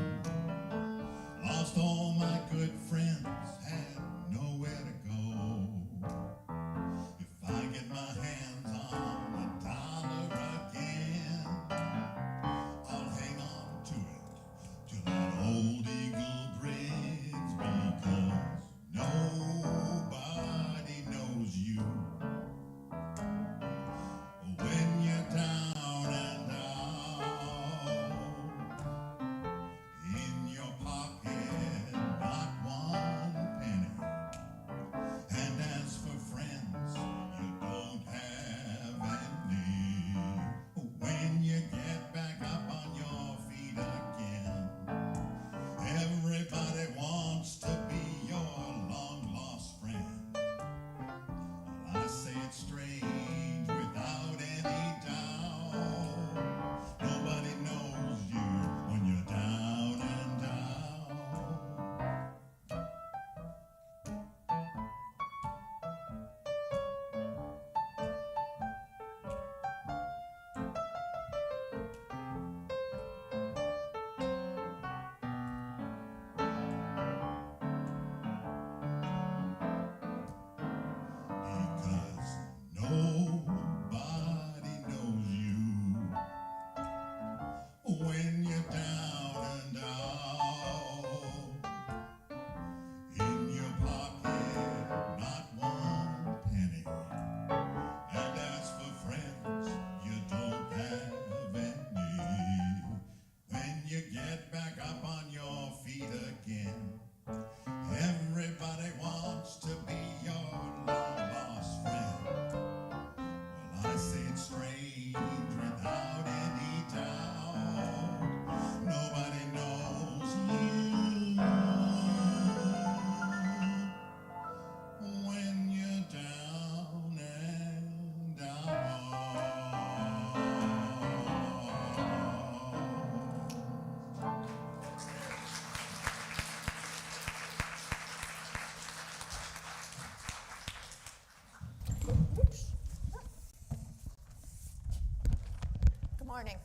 Speaker 7: morning.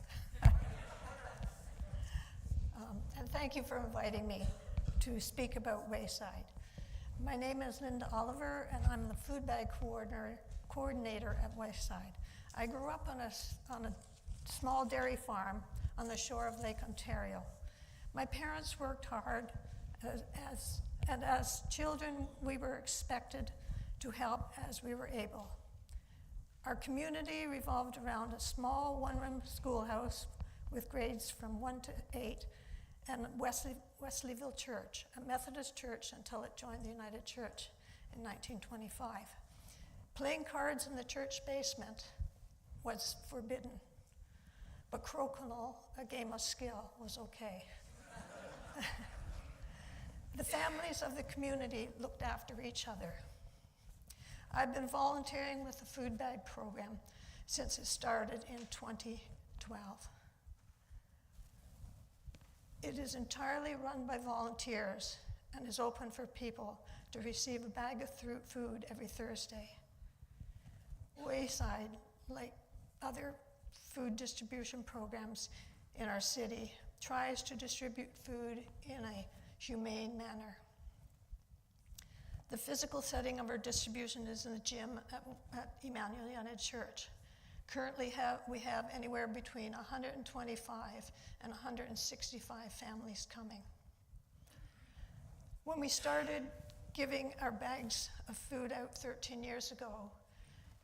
Speaker 7: And thank you for inviting me to speak about Wayside. My name is Linda Oliver, and I'm the food bag coordinator at Wayside. I grew up on a small dairy farm on the shore of Lake Ontario. My parents worked hard, and as children, we were expected to help as we were able. Our community revolved around a small one-room schoolhouse with grades from 1 to 8 and Wesleyville Church, a Methodist church until it joined the United Church in 1925. Playing cards in the church basement was forbidden, but crokinole, a game of skill, was okay. The families of the community looked after each other. I've been volunteering with the food bag program since it started in 2012. It is entirely run by volunteers and is open for people to receive a bag of food every Thursday. Wayside, like other food distribution programs in our city, tries to distribute food in a humane manner. The physical setting of our distribution is in the gym at Emmanuel United Church. Currently we have anywhere between 125 and 165 families coming. When we started giving our bags of food out 13 years ago,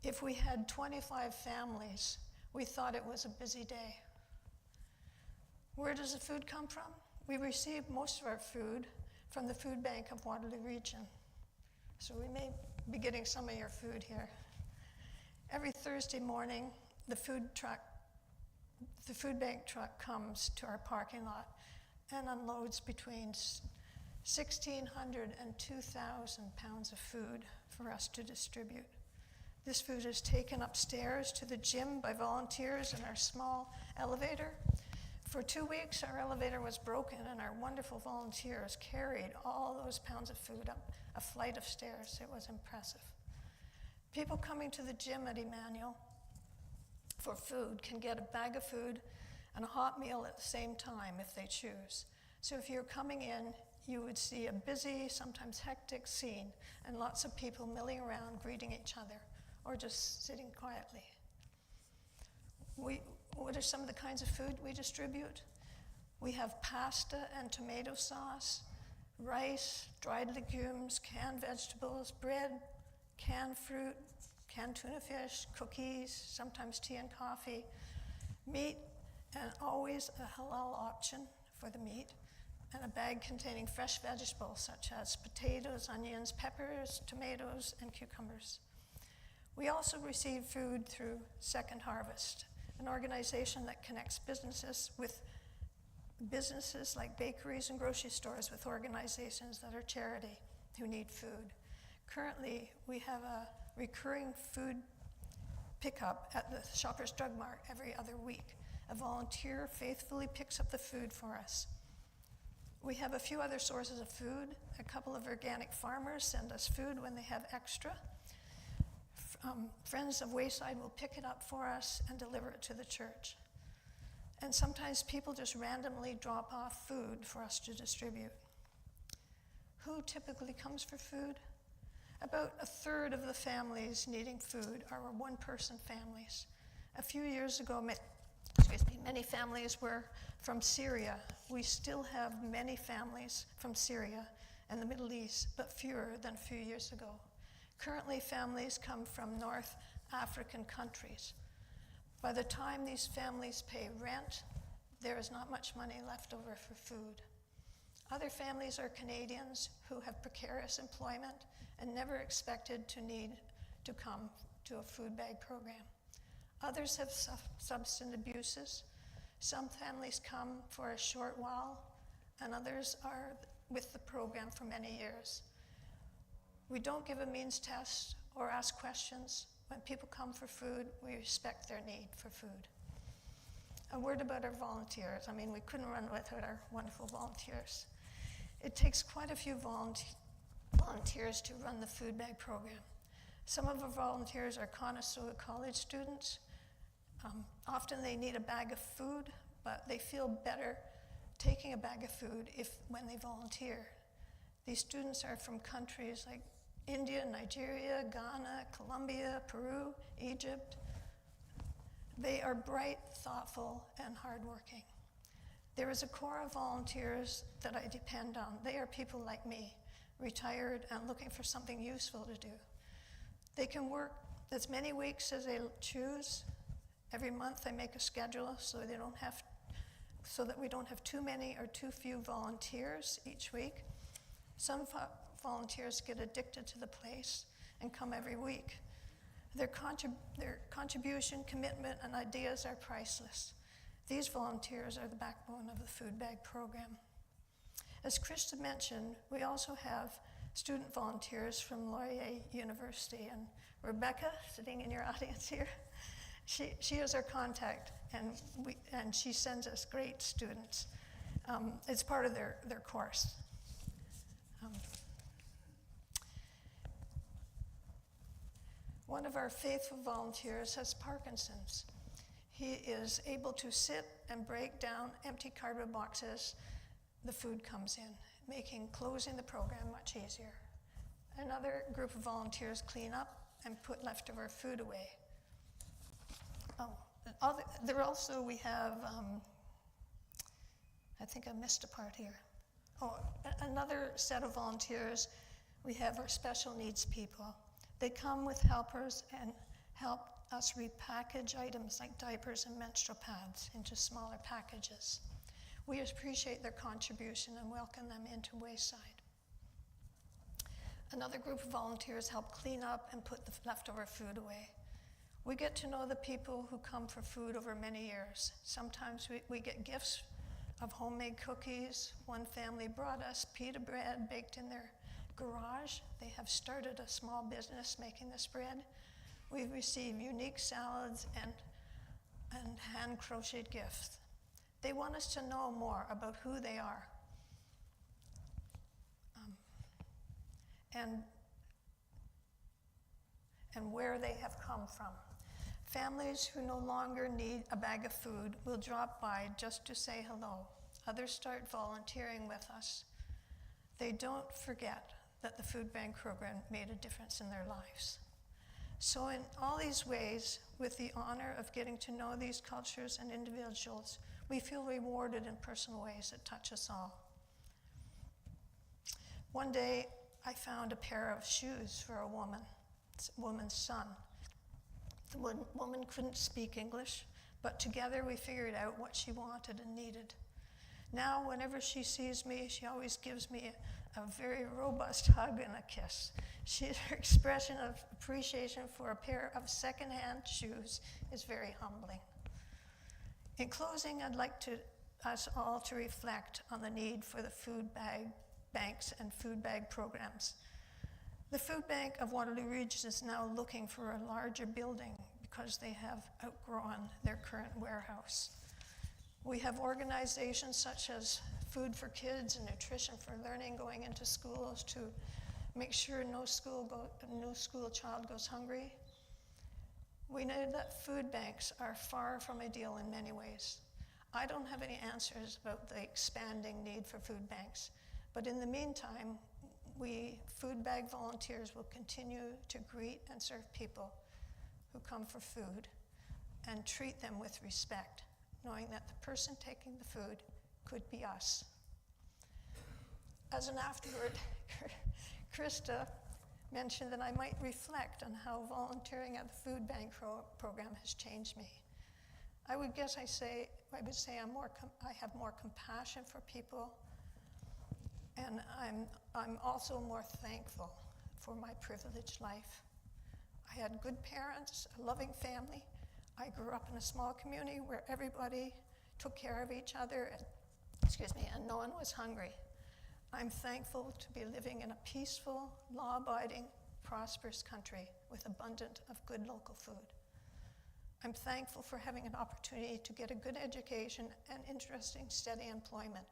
Speaker 7: if we had 25 families, we thought it was a busy day. Where does the food come from? We receive most of our food from the food bank of Waterloo Region. So we may be getting some of your food here. Every Thursday morning, the food bank truck comes to our parking lot and unloads between 1,600 and 2,000 pounds of food for us to distribute. This food is taken upstairs to the gym by volunteers in our small elevator. For 2 weeks, our elevator was broken, and our wonderful volunteers carried all those pounds of food up a flight of stairs. It was impressive. People coming to the gym at Emmanuel for food can get a bag of food and a hot meal at the same time if they choose. So if you're coming in, you would see a busy, sometimes hectic scene, and lots of people milling around, greeting each other, or just sitting quietly. What are some of the kinds of food we distribute? We have pasta and tomato sauce, rice, dried legumes, canned vegetables, bread, canned fruit, canned tuna fish, cookies, sometimes tea and coffee, meat, and always a halal option for the meat, and a bag containing fresh vegetables such as potatoes, onions, peppers, tomatoes, and cucumbers. We also receive food through Second Harvest, an organization that connects businesses like bakeries and grocery stores with organizations that are charity who need food. Currently, we have a recurring food pickup at the Shoppers Drug Mart every other week. A volunteer faithfully picks up the food for us. We have a few other sources of food. A couple of organic farmers send us food when they have extra. Friends of Wayside will pick it up for us and deliver it to the church. And sometimes people just randomly drop off food for us to distribute. Who typically comes for food? About a third of the families needing food are one-person families. A few years ago, many families were from Syria. We still have many families from Syria and the Middle East, but fewer than a few years ago. Currently, families come from North African countries. By the time these families pay rent, there is not much money left over for food. Other families are Canadians who have precarious employment and never expected to need to come to a food bag program. Others have substance abuses. Some families come for a short while, and others are with the program for many years. We don't give a means test or ask questions. When people come for food, we respect their need for food. A word about our volunteers. We couldn't run without our wonderful volunteers. It takes quite a few volunteers to run the food bag program. Some of our volunteers are Conestoga College students, Often they need a bag of food, but they feel better taking a bag of food when they volunteer. These students are from countries like India, Nigeria, Ghana, Colombia, Peru, Egypt. They are bright, thoughtful, and hardworking. There is a core of volunteers that I depend on. They are people like me, retired and looking for something useful to do. They can work as many weeks as they choose. Every month I make a schedule so that we don't have too many or too few volunteers each week. Some volunteers get addicted to the place and come every week. Their contribution, commitment, and ideas are priceless. These volunteers are the backbone of the food bag program. As Krista mentioned, we also have student volunteers from Laurier University, and Rebecca, sitting in your audience here, she is our contact, and she sends us great students. It's part of their course. One of our faithful volunteers has Parkinson's. He is able to sit and break down empty cardboard boxes. The food comes in, making closing the program much easier. Another group of volunteers clean up and put leftover food away. We have, I think I missed a part here. Another set of volunteers, we have our special needs people. They come with helpers and help us repackage items like diapers and menstrual pads into smaller packages. We appreciate their contribution and welcome them into Wayside. Another group of volunteers help clean up and put the leftover food away. We get to know the people who come for food over many years. Sometimes we get gifts of homemade cookies. One family brought us pita bread baked in their garage. They have started a small business making this bread. We've received unique salads and hand-crocheted gifts. They want us to know more about who they are. And where they have come from. Families who no longer need a bag of food will drop by just to say hello. Others start volunteering with us. They don't forget that the food bank program made a difference in their lives. So in all these ways, with the honor of getting to know these cultures and individuals, we feel rewarded in personal ways that touch us all. One day, I found a pair of shoes for a woman's son. The woman couldn't speak English, but together we figured out what she wanted and needed. Now, whenever she sees me, she always gives me a very robust hug and a kiss. Her expression of appreciation for a pair of secondhand shoes is very humbling. In closing, I'd like us all to reflect on the need for the food banks and food bag programs. The Food Bank of Waterloo Region is now looking for a larger building because they have outgrown their current warehouse. We have organizations such as Food for Kids and Nutrition for Learning going into schools to make sure no school child goes hungry. We know that food banks are far from ideal in many ways. I don't have any answers about the expanding need for food banks, but in the meantime, we food bag volunteers will continue to greet and serve people who come for food and treat them with respect, knowing that the person taking the food could be us. As an afterword, Krista mentioned that I might reflect on how volunteering at the food bank program has changed me. I would say I have more compassion for people, and I'm also more thankful for my privileged life. I had good parents, a loving family. I grew up in a small community where everybody took care of each other, and no one was hungry. I'm thankful to be living in a peaceful, law-abiding, prosperous country with abundance of good local food. I'm thankful for having an opportunity to get a good education and interesting, steady employment.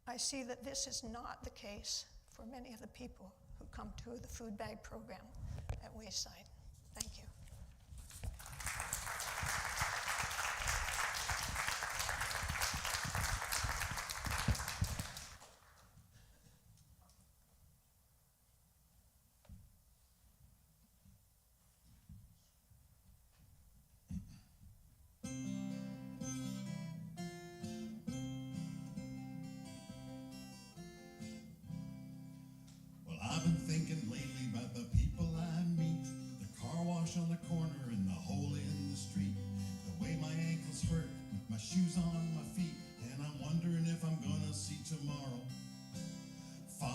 Speaker 7: I see that this is not the case for many of the people who come to the food bag program at Wayside. Thank you.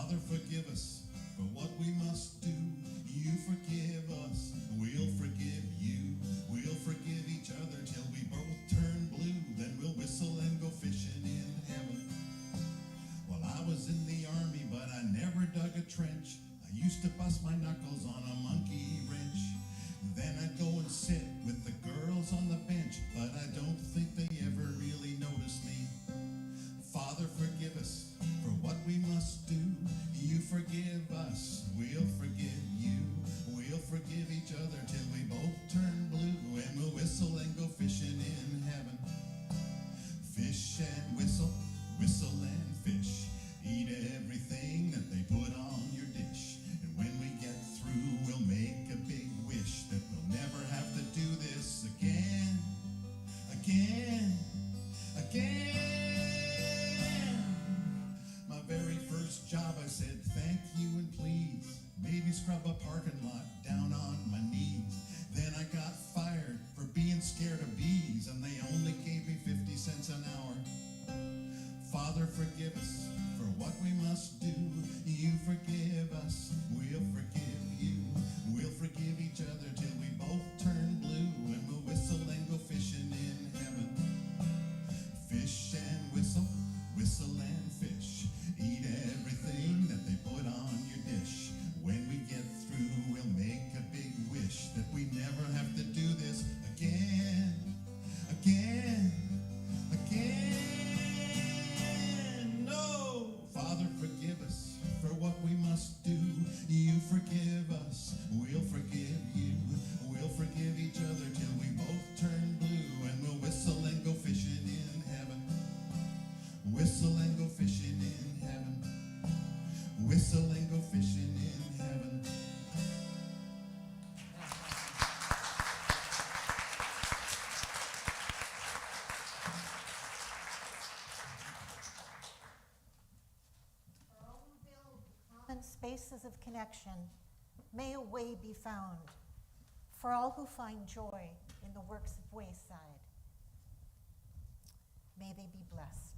Speaker 5: Father, forgive us for what we must do. You forgive us, we'll forgive you. We'll forgive each other till we both turn blue. Then we'll whistle and go fishing in heaven. Well, I was in the army, but I never dug a trench. I used to bust my knuckles on a monkey wrench. Then I'd go and sit with the girls on the bench, but I don't think they ever really noticed me. Father, forgive us for what we must do. You forgive us, we'll forgive you. We'll forgive each other till we both turn blue, and we'll whistle and go fishing in heaven. Fish and whistle, whistle and fish. Eat everything that they put on your dish. And when we get through, we'll make a big wish that we'll never have to do this again. Again, again. My very first job, I said thank you and please. Maybe scrub a parking lot down on my knees. Then I got fired for being scared of bees, and they only gave me 50 cents an hour. Father, forgive us for what we must do. You forgive us, we'll forgive you. We'll forgive each other till we both turn blue, and we'll whistle and go fishing in heaven. Fish and whistle, whistle and fish. Eat everything that they put on your dish. When we get through, we'll make a big wish that we never have to do this again, again, again. No, Father, forgive us for what we must do. You forgive us, we'll forgive you. We'll forgive each other till we both turn blue, and we'll whistle and go fishing in heaven. Whistle and go fishing in heaven. Whistle and go fishing in heaven.
Speaker 1: For all who build common spaces of connection, may a way be found. For all who find joy in the works of Wayside, may they be blessed.